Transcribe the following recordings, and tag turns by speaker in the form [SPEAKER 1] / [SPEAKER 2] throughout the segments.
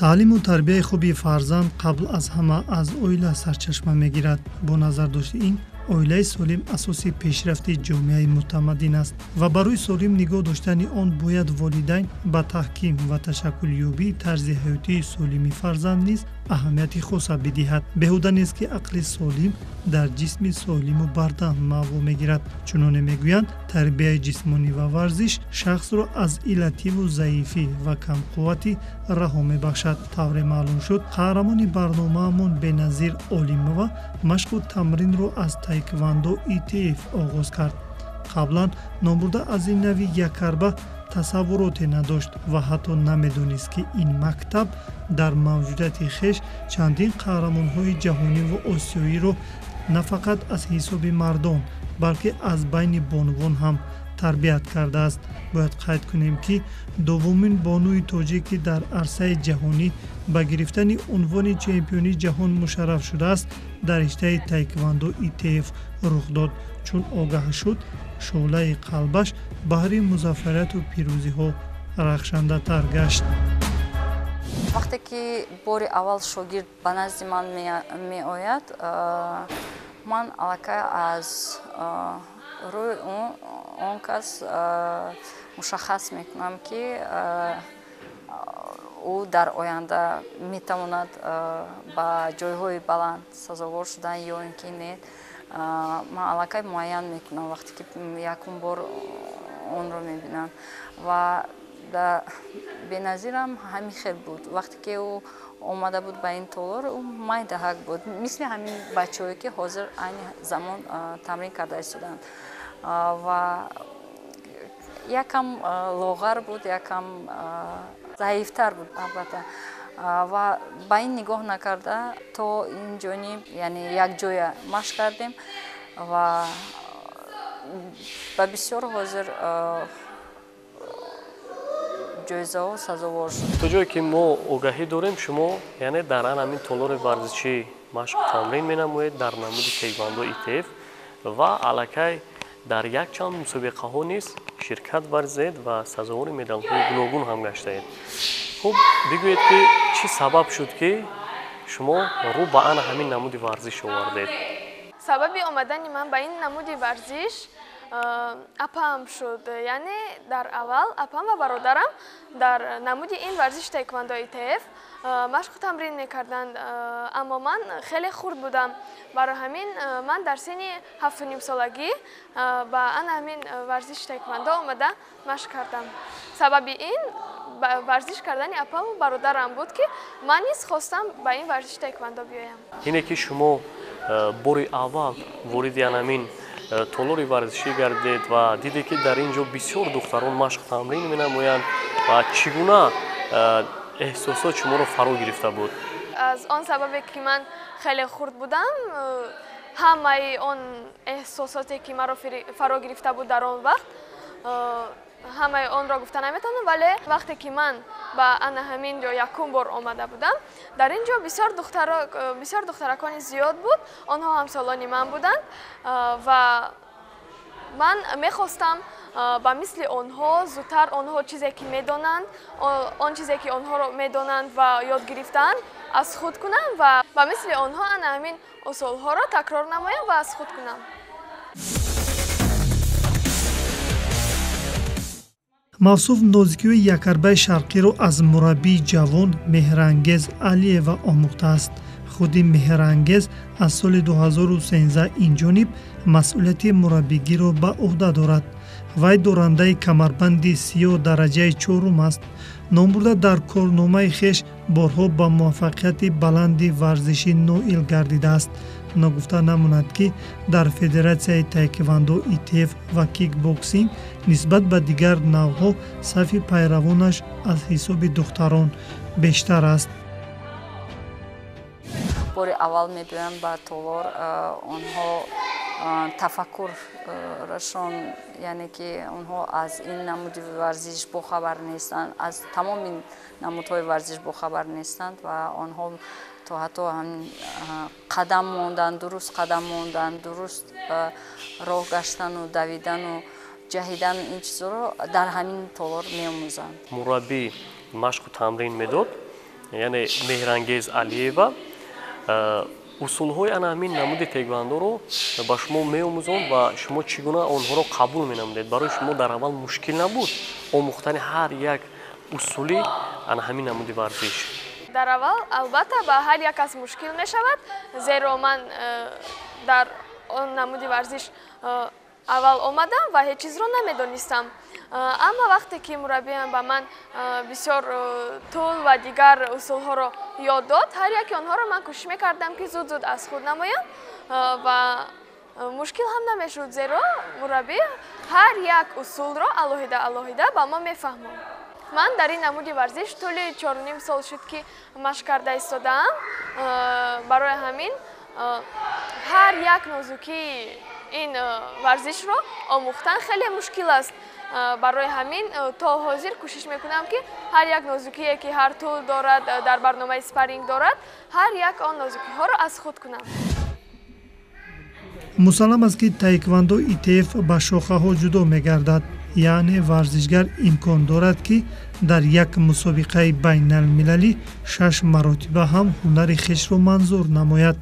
[SPEAKER 1] таълиму тарбияи хуби фарзанд қабл аз ҳама аз оила сарчашма мегирад. Бо назар дошти ин оилаи солим асоси пешрафти ҷомеаи мутамаддин аст ва барои солим нигоҳ доштани он бояд волидайн ба таҳким ва ташаккулёбии тарзи ҳаётии солими фарзанд низ аҳамияти хоса бидиҳад. беҳуда нест ки ақли солим дар ҷисми солиму бардам маъво мегирад. чуноне мегӯянд тарбияи ҷисмонӣ ва варзиш шахсро аз иллативу заифӣ ва камқувватӣ раҳо мебахшад. тавре маълум шуд қаҳрамони барномаамон беназир олимова машқу тамринро аз тайквандо ИТФ оғоз кард. қаблан номбурда аз ин нави якарба тасаввуроте надошт ва ҳатто намедонист ки ин мактаб дар мавҷудияти хеш чандин қаҳрамонҳои ҷаҳониву осиёиро на фақат аз ҳисоби мардон балки аз байни бонувон ҳам тарбият кардааст. бояд қайд кунем ки дуввумин бонуи тоҷикӣ дар арсаи ҷаҳонӣ ба гирифтани унвони чемпиони ҷаҳон мушарраф шудааст дар риштаи тайквандо ИТФ рух дод. чун огаҳ шуд шӯълаи қалбаш баҳри музаффарияту пирӯзиҳо рахшандатар гашт.
[SPEAKER 2] вақте ки бори аввал шогирд ба назди ман меояд, ман аллакай аз рӯи он кас мушаххас мекунам ки ӯ дар оянда метавонад ба ҷойҳои баланд сазовор шудан ё ин ки не. ман аллакай муайян мекунам вақте ки якум бор онро мебинам ва беназирам ҳамин хел буд. вақте ки ӯ омада буд ба ин толор, ӯ майдаҳак буд, мисли ҳамин бачаҳое ки ҳозир айни замон тамрин карда истоданд ва якам лоғар буд, якам заифтар буд албатта ва ба ин нигоҳ накарда то ин ҷониб яъне якҷоя машқ кардем ва ба бисёр ҳозир ҷоизаҳо сазовор шуд.
[SPEAKER 3] то ҷое ки мо огаҳӣ дорем, шумо яъне дар ҳамин толори варзишӣ машқ тамрин менамоед дар намуди тайквандо ИТФ ва аллакай дар якчанд мусобиқаҳо низ ширкат варзед ва сазовори медалҳои гуногун ҳам гаштаед. хуб бигӯед ки чӣ сабаб шуд ки шумо рӯ ба ана ҳамин намуди варзиш овардед?
[SPEAKER 4] сабаби омадани ман ба ин намуди варзиш апам шуд. яъне дар аввал апам ва бародарам дар намуди ин варзиш тайквандо ИТФ машқу тамрин мекарданд, аммо ман хеле хурд будам. барои ҳамин ман дар синни 7-солагӣ ба ана ҳамин варзиш тайквандо омада машқ кардам. сабаби ин варзиш кардани апаму бародарам буд ки ман низ хостам ба ин варзиш тайквандо биёям.
[SPEAKER 3] ине ки шумо бори аввал вориди анамин толори варзишӣ гардед ва диде ки дар ин ҷо бисёр духтарон машқ тамрин менамоянд ва чӣ гуна эҳсосот шуморо фаро гирифта буд?
[SPEAKER 4] аз он сабабе ки ман хеле хурд будам, ҳамаи он эҳсосоте ки маро фаро гирифта буд дар он вақт ҳамаи онро гуфта наметавонам, вале вақте ки ман ба ана ҳамин ҷо якум бор омада будам, дар ин ҷо бисёр духтаракони зиёд буд, онҳо ҳамсолони ман буданд ва ман мехостам ба мисли онҳо зудтар онҳо чизе ки медонанд, он чизе ки онҳоро медонанд ва ёд гирифтаанд аз худ кунам ва ба мисли онҳо ана ҳамин усулҳоро такрор намоям ва аз худ кунам.
[SPEAKER 1] мавсуф нозикиҳои якарбаи шарқиро аз мураббии ҷавон меҳрангез алиева омӯхтааст. худи меҳрангез аз соли 2013 инҷониб масъулияти мураббигиро ба уҳда дорад. вай дорандаи камарбанди 30 дараҷаи 4 аст. ном бурда дар корномаи хеш борҳо ба муваффақияти баланди варзишӣ ноил гардидааст. нагуфта намонад ки дар федератсияи тайквандо ИТФ ва кикбоксинг нисбат ба дигар навъҳо сафи пайравонаш аз ҳисоби духтарон бештар аст.
[SPEAKER 2] бори аввал мебиёям ба толор, онҳо тафаккурашон, яъне ки онҳо аз ин намуди варзиш бохабар нестанд, аз тамоми намудҳои варзиш бохабар нестанд ва онҳо то ҳатто қадам мондан, дуруст роҳ гаштану давидану ҷаҳидану ин чизоро дар ҳамин толор меомӯзанд.
[SPEAKER 3] мураббӣ машқу тамрин медод яъне Меҳрангез Алиева усулҳои ана ҳамин намуди теквандоро ба шумо меомӯзонд ва шумо чӣ гуна онҳоро қабул менамудед. Барои шумо дар аввал мушкил набуд омӯхтани ҳар як усули ана ҳамин намуди варзиш?
[SPEAKER 4] дар аввал албатта ба ҳар як кас мушкил мешавад, зеро ман дар он намуди варзиш аввал омадам ва ҳеҷ чизро намедонистам. Аммо вақте ки мураббиям ба ман бисёр тул ва дигар усулҳоро ёд дод, ҳар яки онҳоро ман кӯшиш мекардам ки зуд аз худ намоям ва мушкил ҳам намешуд, зеро мураббӣ ҳар як усулро алоҳида ба ма мефаҳмонд. Ман дар ин намуди варзиш тӯли 4.5 сол шуд ки машқ карда истодаам. Барои ҳамин ҳар як нозукии ин варзишро омӯхтан хеле мушкил аст. Барои ҳамин то ҳозир кӯшиш мекунам ки ҳар як нозукие ки ҳар тул дорад, дар барномаи спарринг дорад, ҳар як он нозукиҳоро аз худ кунам.
[SPEAKER 1] мусаллам аст ки таеквондо ИТФ ба шохаҳо ҷудо мегардад, яъне варзишгар имкон дорад ки дар як мусобиқаи байналмилалӣ 6 маротиба ҳам ҳунари хешро манзур намояд.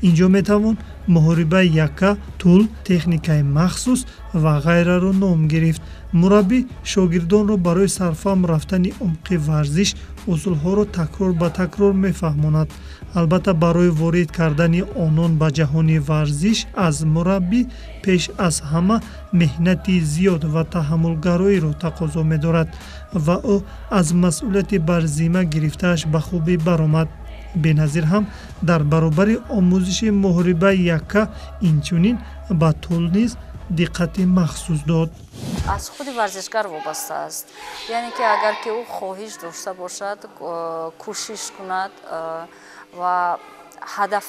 [SPEAKER 1] инҷо метавон муҳорибаи якка, тул, техникаи махсус ва ғайраро ном гирифт. мураббӣ шогирдонро барои сарфаҳм рафтани умқи варзиш усулҳоро такрор ба такрор мефаҳмонад. албатта барои ворид кардани онон ба ҷаҳони варзиш аз мураббӣ пеш аз ҳама меҳнати зиёд ва таҳаммулгароиро тақозо медорад ва ӯ аз масъулияти бар зимма гирифтааш ба хубӣ баромад. беназир ҳам дар баробари омӯзиши муҳорибаи якка инчунин ба тул низ диққати махсус дод.
[SPEAKER 2] аз худи варзишгар вобаста аст, яъне ки агар ки ӯ хоҳиш дошта бошад, кӯшиш кунад ва ҳадаф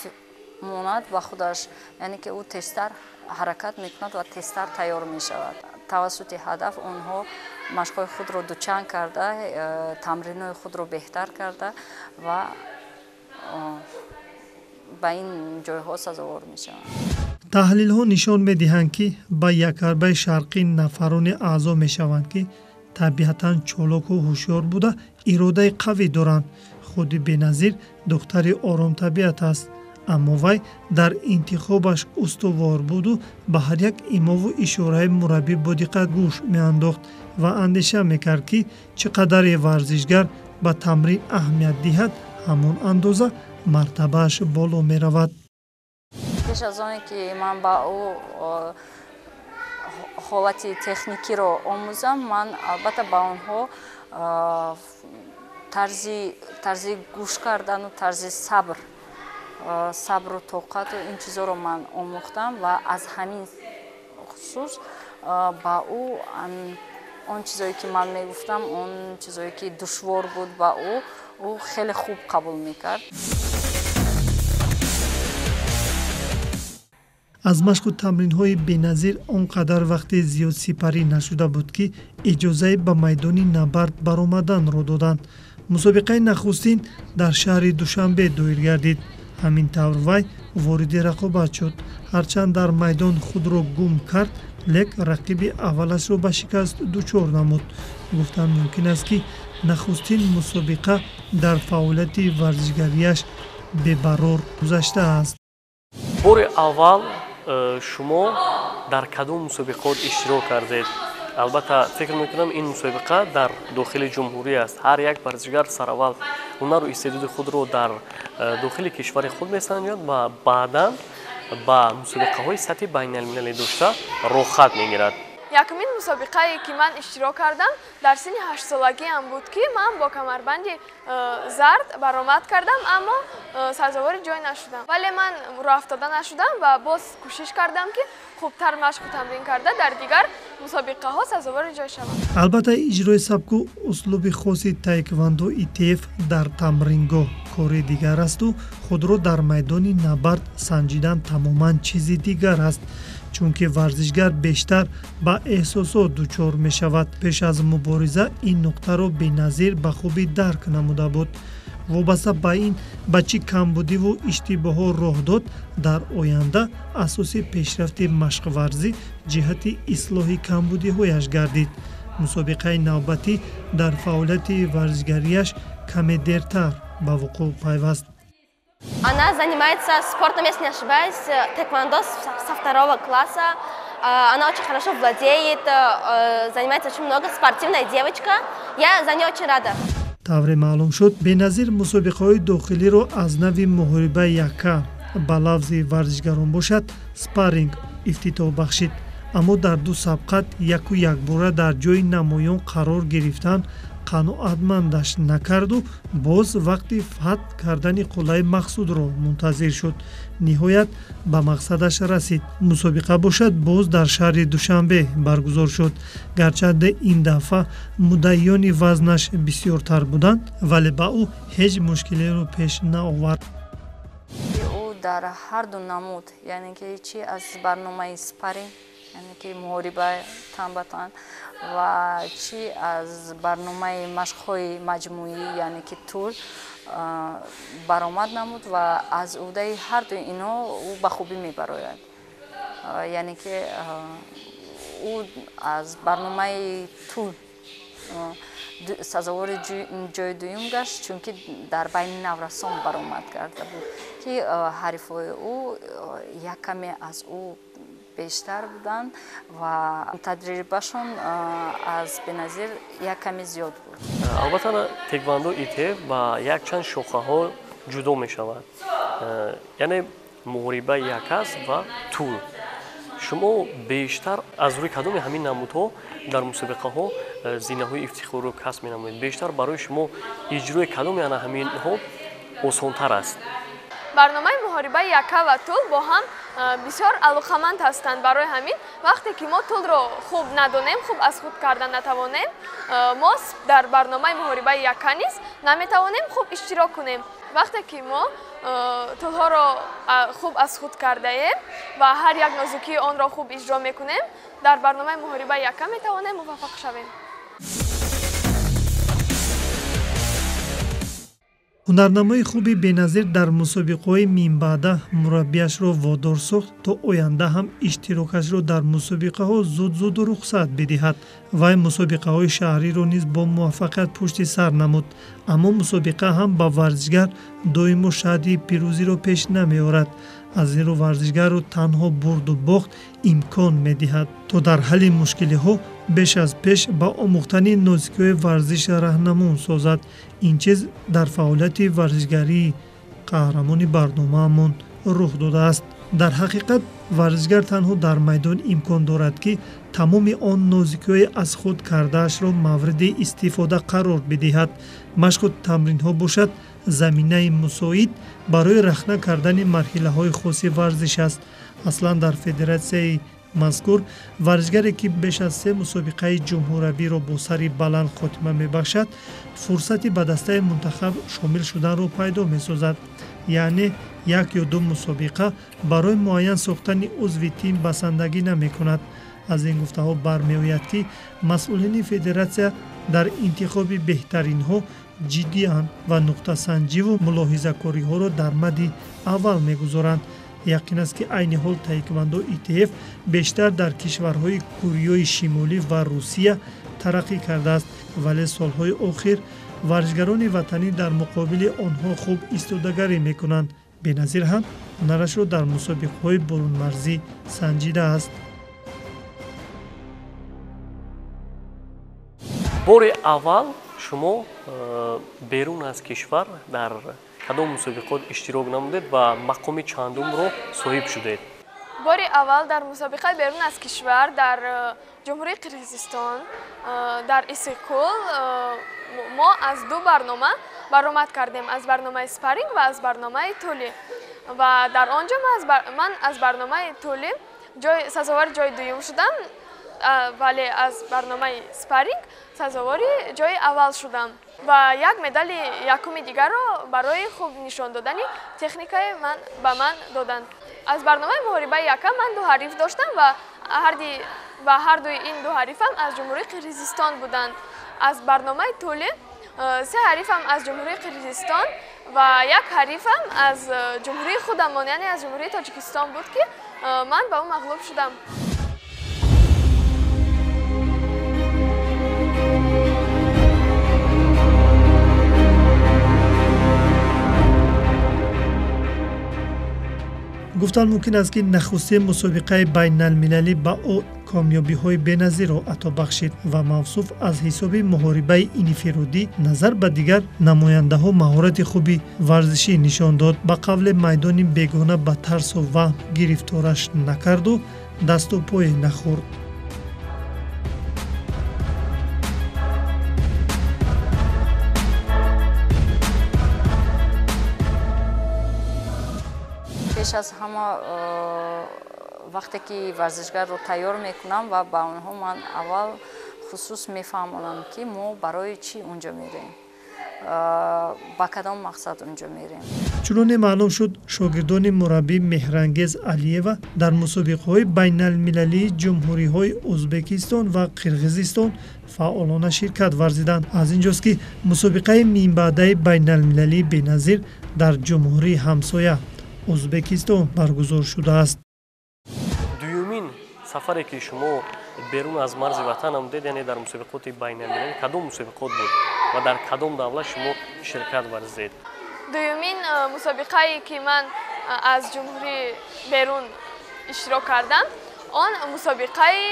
[SPEAKER 2] монад ба худаш, яъне ки ӯ тезтар ҳаракат мекунад ва тезтар тайёр мешавад. тавассути ҳадаф онҳо машқҳои худро дучанд карда, тамринои худро беҳтар карда ва ба ин ҷойҳо сазовор мешаванд.
[SPEAKER 1] таҳлилҳо нишон медиҳанд ки ба якарбаи шарқӣ нафароне аъзо мешаванд ки табиатан чолоку ҳушёр буда иродаи қавӣ доранд. худи беназир духтари оромтабиат аст, аммо вай дар интихобаш устувор буду ба ҳар як имову ишораи мураббӣ бодиққат гӯш меандохт ва андеша мекард ки чӣ қадаре варзишгар ба тамрин аҳамият диҳад, ҳамон андоза мартабааш боло меравад.
[SPEAKER 2] пеш аз оне ки ман ба ӯ ҳолати техникиро омӯзам, ман албатта ба онҳо тарзи гӯш кардану тарзи сабру тоқату ин чизоро ман омӯхтам ва аз ҳамин хусус ба ӯ он чизое ки ман мегуфтам, он чизое ки душвор буд ба ӯ хеле хуб қабул мекард.
[SPEAKER 1] аз машқу тамринҳои беназир он қадар вақти зиёд сипарӣ нашуда буд ки иҷозаи ба майдони набард баромаданро доданд. мусобиқаи нахустин дар шаҳри Душанбе доир гардид. ҳамин тавр вай вориди рақобат шуд. ҳарчанд дар майдон худро гум кард, лек рақиби аввалашро ба шикаст дучор намуд. гуфтан мумкин аст ки нахустин мусобиқа дар фаъолияти варзишгариаш бебарор гузаштааст.
[SPEAKER 3] бори аввал шумо дар кадом мусобиқот иштирок кардед? албатта фикр мекунам ин мусобиқа дар дохили ҷумҳурӣ аст. ҳар як варзишгар сараввал ҳунару истеъдоди худро дар дохили кишвари худ месанҷад ва баъдан ба мусобиқаҳои сатҳи байналмилалӣ дошта рохат мегирад.
[SPEAKER 4] Якумин мусобиқае ки ман иштирок кардам дар синни 8-солагиам буд ки ман бо камарбанди зард баромад кардам, аммо сазовори ҷой нашудам. Вале ман роҳафтода нашудам ва боз кӯшиш кардам ки хубтар машқу тамрин карда дар дигар мусобиқаҳо сазовори ҷой шавам.
[SPEAKER 1] албатта иҷрои сабку услуби хоси таеквондо ИТФ дар тамрингоҳ кори дигар асту худро дар майдони набард санҷидан тамоман чизи дигар аст. чунки варзишгар бештар ба эҳсосот дучор мешавад. пеш аз мубориза ин нуқтаро беназир ба хубӣ дарк намуда буд. вобаста ба ин ба чӣ камбудиву иштибоҳҳо роҳ дод, дар оянда асоси пешрафти машқварзӣ ҷиҳати ислоҳи камбудиҳояш гардид. мусобиқаи навбатӣ дар фаъолияти варзишгариаш каме дертар ба вуқӯъ пайваст.
[SPEAKER 5] Она занимается спортом, если не ошибаюсь, тэквондо со второго класса. Она очень хорошо владеет, занимается очень много, спортивная девочка. Я за нее очень рада.
[SPEAKER 1] тавре маълум шуд, беназир мусобиқаҳои дохилиро аз нави муҳорибаи якка ба лафзи варзишгарон бошад спарринг ифтитоҳ бахшид. аммо дар ду сабқат яку якбора дар ҷои намоён қарор гирифтан қаноатмандаш накарду боз вақти фатҳ кардани қуллаи мақсудро мунтазир шуд. ниҳоят ба мақсадаш расид. мусобиқа бошад боз дар шаҳри душанбе баргузор шуд. гарчанде ин дафъа муддаиёни вазнаш бисёртар буданд, вале ба ӯ ҳеҷ мушкилеро пеш наовард.
[SPEAKER 2] ӯ дар ҳарду намуд, яъне ки чӣ аз барномаи спарринг, яъне ки муҳориба тан ба тан ва чӣ аз барномаи машқҳои маҷмӯӣ, яъне ки тур баромад намуд ва аз ӯҳдаи ҳардуи инҳо ӯ ба хубӣ мебарояд. яъне ки ӯ аз барномаи тур сазовори ҷои дуюм гашт, чунки дар байни наврасон баромад карда буд, ки ҳарифҳои ӯ як каме аз ӯ бештар буданд ва таҷрибашон аз беназир як каме зиёд буд.
[SPEAKER 3] албатта тэквондо итф ба якчанд шохаҳо ҷудо мешавад. яъне муҳориба як аст ва тур. шумо бештар аз рӯи кадоми ҳамин намудҳо дар мусобиқаҳо зинаҳои ифтихорро касб менамоед? бештар барои шумо иҷрои кадоми ана ҳаминҳо осонтар аст?
[SPEAKER 4] барномаи муҳорибаи якка ва тул бо ҳам бисёр алоқаманд ҳастанд. барои ҳамин вақте ки мо тулро хуб надонем, хуб аз худ карда натавонем, мо дар барномаи муҳорибаи якка низ наметавонем хуб иштирок кунем. вақте ки мо тулҳоро хуб аз худ кардаем ва ҳар як нозукии онро хуб иҷро мекунем, дар барномаи муҳорибаи якка метавонем муваффақ шавем.
[SPEAKER 1] ҳунарнамои хуби беназир дар мусобиқаҳои минбаъда мураббиашро водор сохт то оянда ҳам иштирокашро дар мусобиқаҳо зуд рухсат бидиҳад. вай мусобиқаҳои шаҳриро низ бо муваффақият пушти сар намуд, аммо мусобиқа ҳам ба варзишгар доимо шаҳди пирӯзиро пеш намеорад. аз зеро варзишгарро танҳо бурду бохт имкон медиҳад то дар ҳалли мушкилиҳо беш аз пеш ба омӯхтани нозикиҳои варзиш раҳнамун созад. ин чиз дар фаъолияти варзишгарии қаҳрамони барномаамон рух додааст. дар ҳақиқат варзишгар танҳо дар майдон имкон дорад ки тамоми он нозикиҳои аз худ кардаашро мавриди истифода қарор бидиҳад. машқу тамринҳо бошад заминаи мусоид барои рахна кардани марҳилаҳои хоси варзиш аст. аслан дар федератсияи мазкур варзишгаре ки беш аз 3 мусобиқаи ҷумҳурабиро бо сари баланд хотима мебахшад, фурсати ба дастаи мунтахаб шомил шуданро пайдо месозад. яъне як ё ду мусобиқа барои муайян сохтани узви тим басандагӣ намекунад. аз ин гуфтаҳо бармеояд ки масъулини федератсия дар интихоби беҳтаринҳо ҷиддианд ва нуқтасанҷиву мулоҳизакориҳоро дар мадди аввал мегузоранд. яқин аст ки айни ҳол таеквондо ИТФ бештар дар кишварҳои кӯриёи шимолӣ ва русия тараққӣ кардааст, вале солҳои охир варзишгарони ватанӣ дар муқобили онҳо хуб истодагарӣ мекунанд. беназир ҳам ҳунарашро дар мусобиқаҳои бурунмарзӣ санҷидааст.
[SPEAKER 3] бори аввал шумо берун аз кишвар дар кадом мусобиқот иштирок намудед ва мақоми чандумро соҳиб шудед?
[SPEAKER 4] бори аввал дар мусобиқаи берун аз кишвар дар ҷумҳурии қирғизистон дар Иссыкул мо аз ду барнома баромад кардем, аз барномаи спарринг ва аз барномаи тӯлӣ. ва дар он ҷо ман аз барномаи тӯлӣ сазовари ҷои дуюм шудам, вале аз барномаи спарринг сазовари ҷои аввал шудам ва як медали якуми дигарро барои хуб нишон додани техникаи ман ба ман доданд. аз барномаи муҳорибаи якка ман ду ҳариф доштам ва ҳардуи ин ду ҳарифам аз ҷумҳурии қирғизистон буданд. аз барномаи тӯлӣ 3 ҳарифам аз ҷумҳурии қирғизистон ва як ҳарифам аз ҷумҳурии худамон, яъне аз ҷумҳурии Тоҷикистон буд ки ман ба ӯ мағлуб шудам.
[SPEAKER 1] гуфтанд мумкин аст ки нахустин мусобиқаи байналмилалӣ ба ӯ комёбиҳои беназирро ато бахшид ва мавсуф аз ҳисоби муҳорибаи инфиродӣ назар ба дигар намояндаҳо маҳорати хуби варзишӣ нишон дод. ба қавле майдони бегона ба тарсу ваҳм гирифтораш накарду дасту пое нахӯрд.
[SPEAKER 2] пеш аз ҳама вақте ки варзишгарро тайёр мекунам ва ба онҳо ман аввал хусус мефаҳмонам ки мо барои чӣ унҷо мерем, ба кадом мақсад унҷо мерем.
[SPEAKER 1] чуноне маълум шуд, шогирдони мураббӣ Меҳрангез Алиева дар мусобиқаҳои байналмилалии ҷумҳуриҳои Ӯзбекистон ва Қирғизистон фаъолона ширкат варзиданд. аз ин ҷост ки мусобиқаи минбаъдаи байналмилалии беназир дар ҷумҳурии ҳамсоя Ӯзбекистон баргузор шудааст.
[SPEAKER 3] дуюмин сафаре ки шумо берун аз марзи ватан омадед, яъне дар мусобиқоти байналмилалӣ кадом мусобиқот буд ва дар кадом давлат шумо ширкат варзидед?
[SPEAKER 4] дуюмин мусобиқае ки ман аз ҷумҳурӣ берун иштирок кардам, он мусобиқаи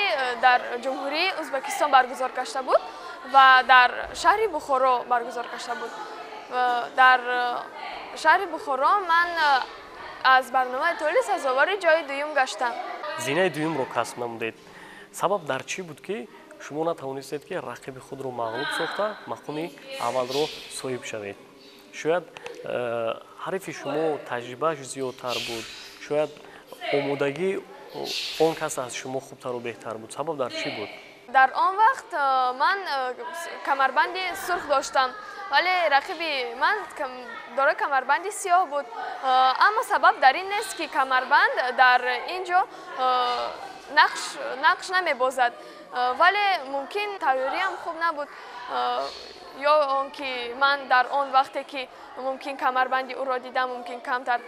[SPEAKER 4] дар ҷумҳурии Ӯзбекистон баргузор гашта буд ва дар шаҳри Бухоро баргузор гашта буд. дар шаҳри Бухоро ман аз барномаи толи сазовори ҷои дуюм гаштам.
[SPEAKER 3] зинаи дуюмро касб намудед. сабаб дар чӣ буд ки шумо натавонистед ки рақиби худро мағлуб сохта мақоми аввалро соҳиб шавед? шояд ҳарфи шумо таҷрибааш зиёдтар буд, шояд омодагии он кас аз шумо хубтару беҳтар буд. сабаб дар чӣ буд?
[SPEAKER 4] дар он вақт ман камарбанди сурх доштам, вале рақиби ман дорои камарбанди сиёҳ буд. аммо сабаб дар ин нест ки камарбанд дар ин ҷо нақш намебозад, вале мумкин тайёриам хуб набуд, ё он ки ман дар он вақте ки мумкин камарбанди ӯро дидам, мумкин камтар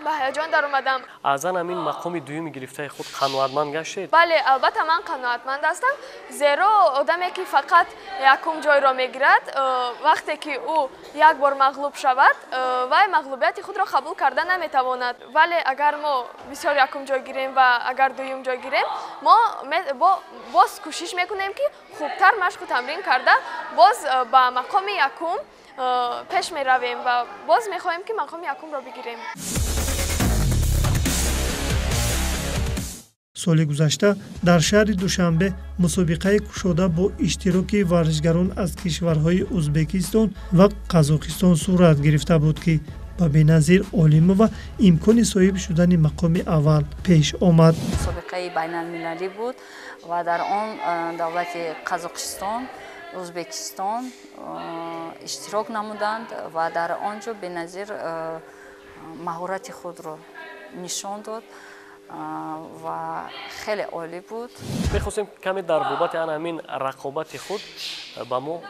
[SPEAKER 4] ба ҳаяҷон даромадам.
[SPEAKER 3] азан ҳамин мақоми дуюми гирифтаи худ қаноатманд гаштед?
[SPEAKER 4] бале, албатта ман қаноатманд ҳастам, зеро одаме ки фақат якум ҷойро мегирад, вақте ки ӯ як бор мағлуб шавад, вай мағлубияти худро қабул карда наметавонад. вале агар мо бисёр якум ҷой гирем ва агар дуюм ҷой гирем, мо боз кӯшиш мекунем ки хубтар машқу тамрин карда боз ба мақоми якум пеш меравем ва боз мехоҳем ки мақоми якумро бигирем.
[SPEAKER 1] соли гузашта дар шаҳри Душанбе мусобиқаи кушода бо иштироки варзишгарон аз кишварҳои Ӯзбекистон ва Қазоқистон сурат гирифта буд ки ба беназир Олимова имкони соҳиб шудани мақоми аввал пеш омад.
[SPEAKER 2] мусобиқаи байналмилалӣ буд ва дар он давлати Қазоқистон, Ӯзбекистон иштирок намуданд ва дар он ҷо беназир маҳорати худро нишон дод ва хеле олӣ буд.
[SPEAKER 3] мехостем каме дар бобати ҳамин рақобати худ ба мо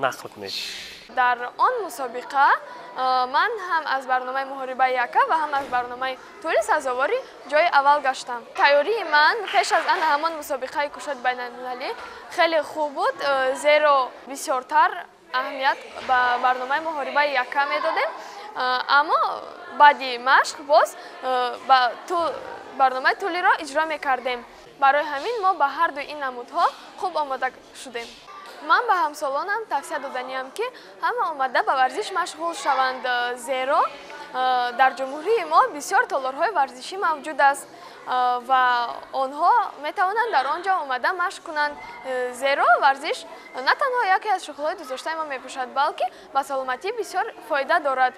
[SPEAKER 3] нақл кунед.
[SPEAKER 4] дар он мусобиқа ман ҳам аз барномаи муҳорибаи яка ва ҳам аз барномаи толи сазовори ҷои аввал гаштам. тайёрии ман пеш аз ан ҳамон мусобиқаи кушоди байналмилалӣ хеле хуб буд, зеро бисёртар аҳамият ба барномаи муҳорибаи яка медодем, аммо баъди машқ боз барномаи тулиро иҷро мекардем. барои ҳамин мо ба ҳарду ин намудҳо хуб омода шудем. ман ба ҳамсолонам тавсия доданиям ки ҳама омада ба варзиш машғул шаванд, зеро дар ҷумҳурии мо бисёр толорҳои варзишӣ мавҷуд аст ва онҳо метавонанд дар он ҷо омада машқ кунанд, зеро варзиш на танҳо яке аз шухлҳои дӯстдоштаи мо мебошад, балки ба саломатӣ бисёр фоида дорад.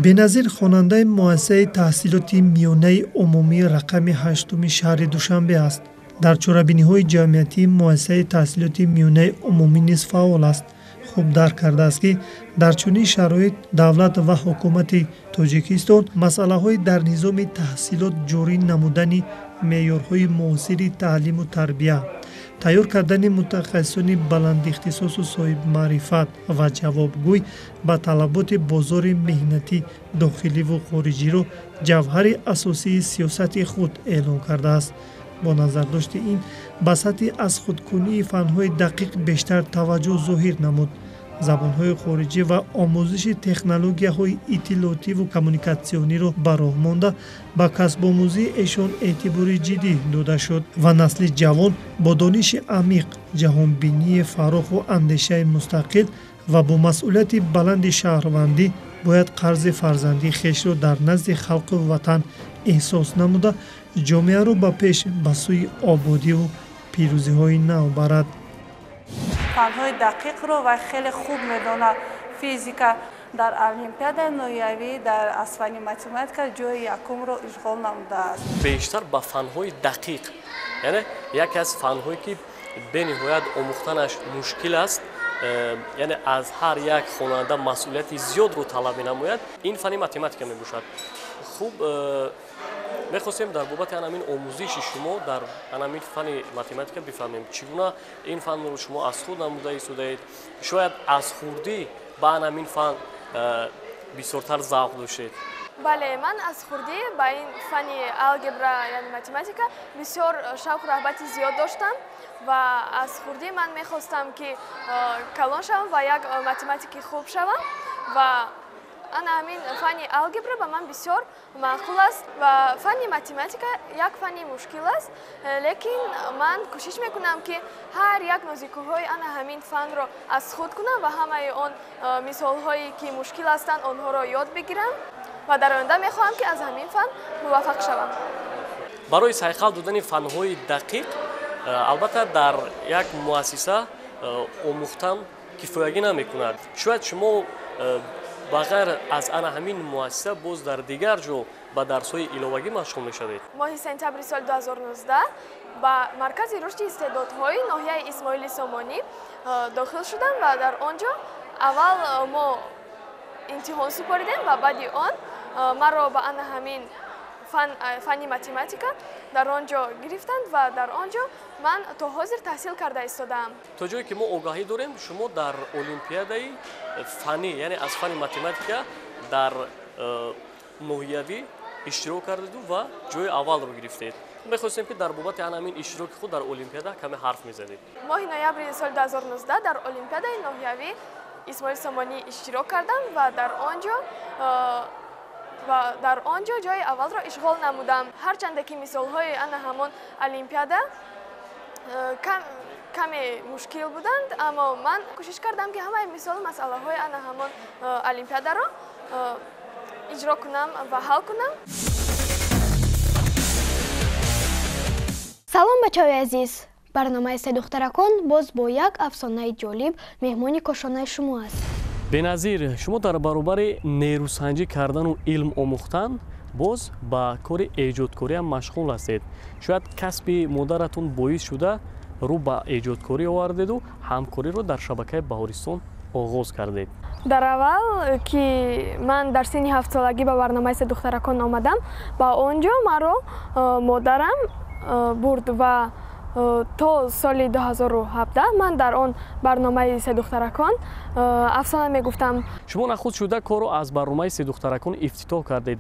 [SPEAKER 1] беназир хонандаи муассисаи таҳсилоти миёнаи умумии рақами 8 шаҳри Душанбе аст. дар чорабиниҳои ҷамъиятии муассисаи таҳсилоти миёнаи умумӣ низ фаъол аст. хуб дарк кардааст ки дар чунин шароит давлат ва ҳукумати Тоҷикистон масъалаҳои дар низоми таҳсилот ҷорӣ намудани меъёрҳои муосири таълиму тарбия, тайёр кардани мутахассисони баландихтисосу соҳибмаърифат ва ҷавобгӯй ба талаботи бозори меҳнатӣ дохиливу хориҷиро ҷавҳари асосии сиёсати худ эълон кардааст. бо назардошти ин ба сатҳи аз худкунии фанҳои дақиқ бештар таваҷҷӯҳ зоҳир намуд забонҳои хориҷӣ ва омӯзиши технологияҳои иттилоотиву коммуникатсиониро ба роҳ монда ба касбомӯзии эшон эътибори ҷиддӣ дода шуд ва насли ҷавон бо дониши амиқ, ҷаҳонбинии фароху андешаи мустақил ва бо масъулияти баланди шаҳрвандӣ бояд қарзи фарзандии хешро дар назди халқу ватан эҳсос намуда ҷомеаро ба пеш ба сӯи ободиву пирӯзиҳои нав барад.
[SPEAKER 6] фанҳои дақиқро ва хеле хуб медонад. физика дар олимпиадаи ноҳиявӣ дар аз фани математика ҷои якумро ишғол намудааст.
[SPEAKER 3] бештар ба фанҳои дақиқ, яъне яке аз фанҳое ки бениҳоят омӯхтанаш мушкил аст, яъне аз ҳар як хонанда масъулияти зиёдро талаб менамояд, ин фани математика мебошад. хуб мехостем дар бобати анамин омӯзиши шумо дар анамин фани математика бифаҳмем чӣ гуна ин фанро шумо аз худ намуда истодаед, шояд аз хурдӣ ба анамин фан бисёртар завқ доштед.
[SPEAKER 4] бале, ман аз хурдӣ ба ин фани алгебра яъне математика бисёр шавқу рағбати зиёд доштам ва аз хурдӣ ман мехостам ки калон шавам ва як математики хуб шавам ва ана ҳамин фани алгебра ба ман бисёр маъқул аст ва фани математика як фани мушкил аст, лекин ман кӯшиш мекунам ки ҳар як нозикиҳои ана ҳамин фанро аз худ кунам ва ҳамаи он мисолҳое ки мушкил ҳастанд онҳоро ёд бигирам ва дар оянда мехоҳам ки аз ҳамин фан муваффақ шавам.
[SPEAKER 3] барои сайқал додани фанҳои дақиқ албатта дар як муассиса омӯхтан кифоягӣ намекунад. шояд шумо ба ғайр аз ана ҳамин муассиса боз дар дигар ҷо ба дарсҳои иловагӣ машғул мешавед.
[SPEAKER 4] моҳи сентябри соли 2019 ба маркази рушди истеъдодҳои ноҳияи Исмоили Сомонӣ дохил шудам ва дар он ҷо аввал мо имтиҳон супоридем ва баъди он маро ба ана ҳамин фани математика дар он ҷо гирифтанд ва дар он ҷо ман то ҳозир таҳсил карда истодаам.
[SPEAKER 3] то ҷое ки мо огаҳӣ дорем, шумо дар олимпиадаи фанӣ, яъне аз фани математика дар ноҳиявӣ иштирок кардаду ва ҷои аввалро гирифтед. мехостем ки дар бобати анамин иштироки худ дар олимпиада каме ҳарф мезадед.
[SPEAKER 4] моҳи ноябри соли 2019 дар олимпиадаи ноҳиявӣ Исмоили Сомонӣ иштирок кардам ва дар он ҷо ҷои аввалро ишғол намудам. ҳарчанде ки мисолҳои ана ҳамон олимпиада каме мушкил буданд, аммо ман кӯшиш кардам ки ҳамаи мисолу масъалаҳои ана ҳамон олимпиадаро иҷро кунам ва ҳал кунам.
[SPEAKER 7] салом бачаҳои азиз, барномаи Се духтаракон боз бо як афсонаи ҷолиб меҳмони кошонаи шумо аст.
[SPEAKER 3] беназир, шумо дар баробари нерӯсанҷӣ кардану илм омӯхтан боз ба кори эҷодкориам машғул ҳастед. шояд касби модаратон боис шуда рӯ ба эҷодкорӣ овардеду ҳамкориро дар шабакаи Баҳористон оғоз кардед.
[SPEAKER 4] дар аввал ки ман дар синни 7 солагӣ ба барномаи Се духтаракон омадам, ба он ҷо маро модарам бурд ва то соли 2017 ман дар он барномаи Се духтаракон афсона мегуфтам.
[SPEAKER 3] шумо нахуд шуда корро аз барномаи Се духтаракон ифтитоҳ кардед.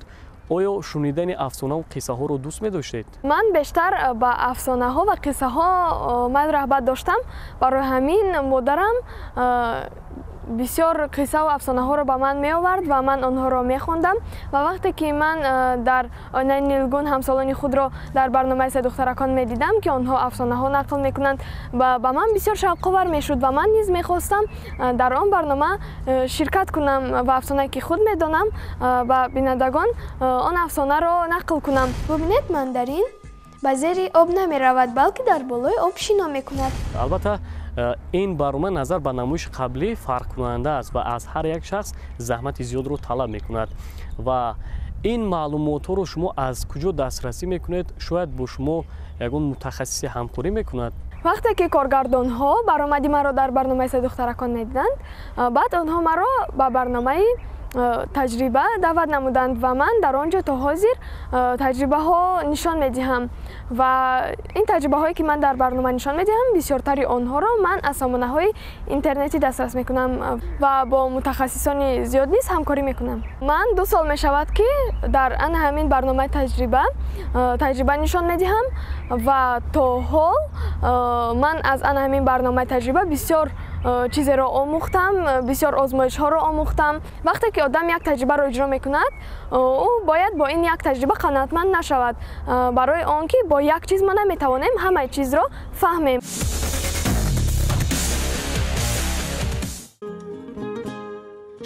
[SPEAKER 3] оё шунидани афсонаву қиссаҳоро дӯст медоштед?
[SPEAKER 4] ман бештар ба афсонаҳо ва қиссаҳо майл рағбат доштам. барои ҳамин модарам бисёр қиссаву афсонаҳоро ба ман меовард ва ман онҳоро мехондам ва вақте ки ман дар оинаи нилгун ҳамсолони худро дар барномаи Се духтаракон медидам ки онҳо афсонаҳо нақл мекунанд, ба ман бисёр шавқовар мешуд ва ман низ мехостам дар он барнома ширкат кунам ва афсонае ки худ медонам ба бинандагон он афсонаро нақл кунам.
[SPEAKER 7] бубинед, мандарин ба зери об намеравад, балки дар болои об шино мекунад.
[SPEAKER 3] албатта ин барнома назар ба намоиши қаблӣ фарқкунанда аст ва аз ҳар як шахс заҳмати зиёдро талаб мекунад ва ин маълумотҳоро шумо аз куҷо дастрасӣ мекунед? шояд бо шумо ягон мутахассисе ҳамкорӣ мекунад?
[SPEAKER 4] вақте ки коргардонҳо баромади маро дар барномаи Се духтаракон медиданд, баъд онҳо маро ба барномаи таҷриба даъват намуданд ва ман дар он ҷо то ҳозир таҷрибаҳо нишон медиҳам ва ин таҷрибаҳое ки ман дар барнома нишон медиҳам бисёртари онҳоро ман аз сомонаҳои интернетӣ дастрас мекунам ва бо мутахассисони зиёд низ ҳамкорӣ мекунам. ман 2 сол мешавад ки дар ана ҳамин барномаи таҷриба нишон медиҳам ва то ҳол ман аз ана ҳамин барномаи таҷриба бисёр чизеро омӯхтам, бисёр озмоишҳоро омӯхтам. Вақте ки одам як таҷрибаро иҷро мекунад, ӯ бояд бо ин як таҷриба қаноатманд нашавад, барои он ки бо як чиз мо наметавонем ҳамаи чизро фаҳмем.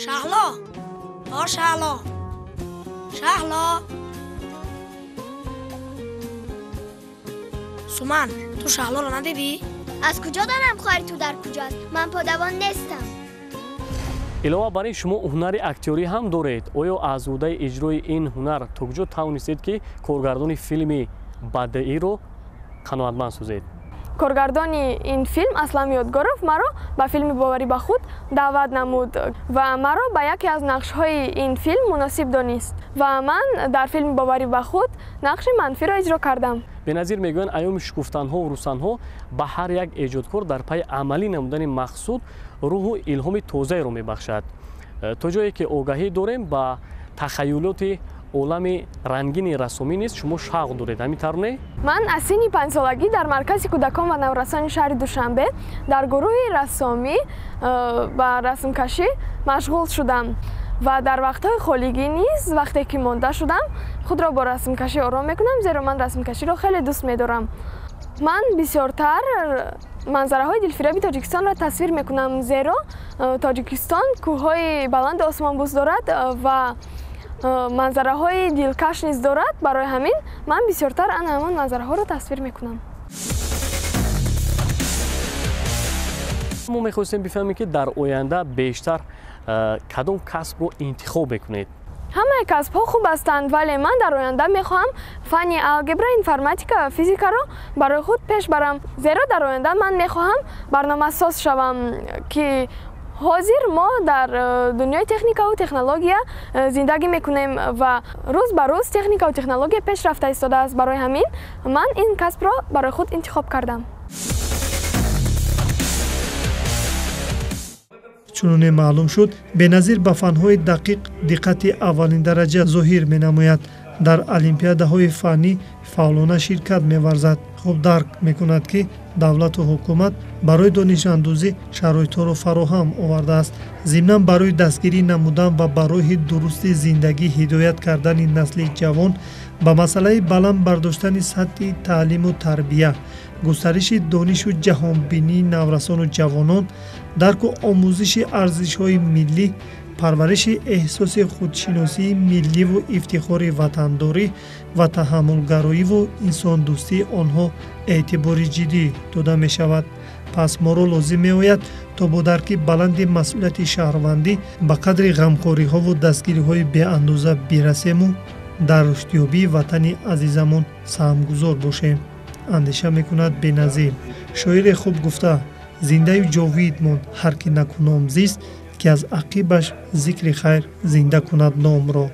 [SPEAKER 8] Шаҳло! О Шаҳло! Шаҳло! Суман, ту Шаҳлоро надидӣ?
[SPEAKER 7] аз куҷо донам хоҳари ту дар куҷоаст? ман подавон нестам.
[SPEAKER 3] илова бар ин шумо ҳунари актёрӣ ҳам доред. оё аз ӯдаи иҷрои ин ҳунар то куҷо тавонистед ки коргардони филми бадеиро қаноатманд созед?
[SPEAKER 4] Коргардони ин филм Аслам Ёдгоров маро ба филми Боварӣ ба худ даъват намуд ва маро ба яке аз нақшҳои ин филм муносиб донист ва ман дар филми Боварӣ ба худ нақши манфиро иҷро кардам. Беназир мегӯянд айёми шукуфтанҳо рӯсанҳо ба ҳар як эҷодкор дар пайи амалӣ намудани мақсуд рӯҳу илҳоми тозаеро мебахшад. То ҷое ки огаҳӣ дорем ба тахайюлоти олами рангини рассомӣ низ шумо шавқ доред, ҳамин тавр не? Ман аз синни 5 солагӣ дар маркази кӯдакон ва наврассони шаҳри Душанбе дар гурӯҳи рассомӣ ба расмкашӣ машғул шудам ва дар вақтҳои холигӣ низ вақте ки монда шудам худро бо расмкашӣ ором мекунам, зеро ман расмкаширо хеле дӯст медорам. Ман бисёртар манзараҳои дилфиреби Тоҷикистонро тасвир мекунам, зеро Тоҷикистон кӯҳҳои баланду осмонбӯс дорад ва манзараҳои дилкаш низ дорад. Барои ҳамин ман бисёртар ана ҳамон манзараҳоро тасвир мекунам.
[SPEAKER 3] мо мехостем бифаҳмем ки дар оянда бештар кадом касбро интихоб мекунед?
[SPEAKER 4] ҳамаи касбҳо хуб ҳастанд, вале ман дар оянда мехоҳам фанни алгебра, информатика ва физикаро барои худ пеш барам. Зеро дар оянда ман мехоҳам барномасоз шавам, ки ҳозир мо дар дунёи техникаву технология зиндагӣ мекунем ва рӯз ба рӯз техникаву технология пешрафта истодааст. Барои ҳамин ман ин касбро барои худ интихоб кардам.
[SPEAKER 1] чуноне маълум шуд, беназир ба фанҳои дақиқ диққати аввалин дараҷа зоҳир менамояд. дар олимпиадаҳои фаннӣ фаъолона ширкат меварзад. хуб дарк мекунад ки давлату ҳукумат барои донишандӯзӣ шароитҳоро фароҳам овардааст. зимнан барои дастгирӣ намудан ва ба роҳи дурусти зиндагӣ ҳидоят кардани насли ҷавон ба масъалаи баланд бардоштани сатҳи таълиму тарбия, густариши донишу ҷаҳонбинии наврасону ҷавонон, дарку омӯзиши арзишҳои миллӣ, парвариши эҳсоси худшиносии милливу ифтихори ватандорӣ ва таҳаммулгароиву инсондӯстии онҳо эътибори ҷиддӣ дода мешавад. пас моро лозим меояд то бо дарки баланди масъулияти шаҳрвандӣ ба қадри ғамхориҳову дастгириҳои беандоза бирасему дар рушдёбии ватани азизамон саҳмгузор бошем. андеша мекунад Беназир. шоире хуб гуфта: зиндаю ҷовид монд ҳар ки накуном зист, ки аз ақибаш зикри хайр зинда кунад номро.